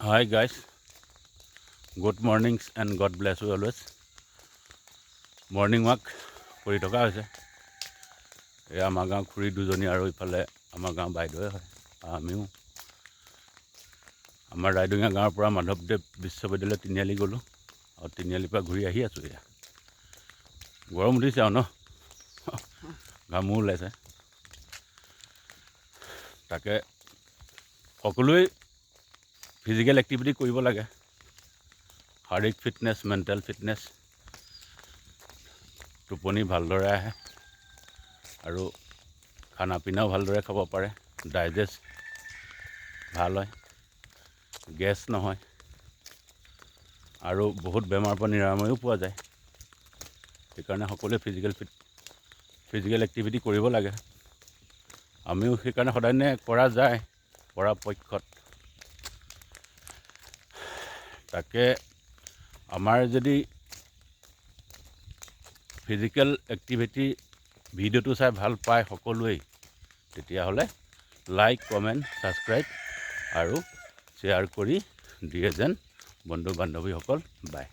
Hi guys, good mornings and God bless you always. Morning walk কৰি থকা হৈছে। এই আমাৰ গাঁও খুৰী দুজনী আৰু ইফালে আমাৰ গাঁও বাইদেৱে হয়, আমিও আমাৰ ৰাইডঙীয়া গাঁৱৰ পৰা মাধৱদেৱ বিশ্ববিদ্যালয় তিনিআলি গ'লোঁ আৰু তিনিআলিৰ পৰা ঘূৰি আহি আছোঁ। এয়া গৰম উঠিছে আৰু ন, ঘামো ওলাইছে। তাকে সকলোৱে ফিজিকেল এক্টিভিটি কৰিব লাগে, শাৰীৰিক ফিটনেছ, মেণ্টেল ফিটনেছ, টোপনি ভালদৰে আহে আৰু খানা পিনাও ভালদৰে খাব পাৰে, ডাইজেষ্ট ভাল হয়, গেছ নহয় আৰু বহুত বেমাৰৰ পৰা নিৰাময়ো পোৱা যায়। সেইকাৰণে সকলোৱে ফিজিকেল এক্টিভিটি কৰিব লাগে। আমিও সেইকাৰণে সদায় কৰা যায় পৰাপক্ষত। তাকে আমাৰ যদি ফিজিকেল এক্টিভিটি ভিডিঅ'টো চাই ভাল পায় সকলোৱেই, তেতিয়াহ'লে লাইক, কমেণ্ট, ছাবস্ক্ৰাইব আৰু শ্বেয়াৰ কৰি দিয়ে যেন বন্ধু বান্ধৱীসকল। বাই।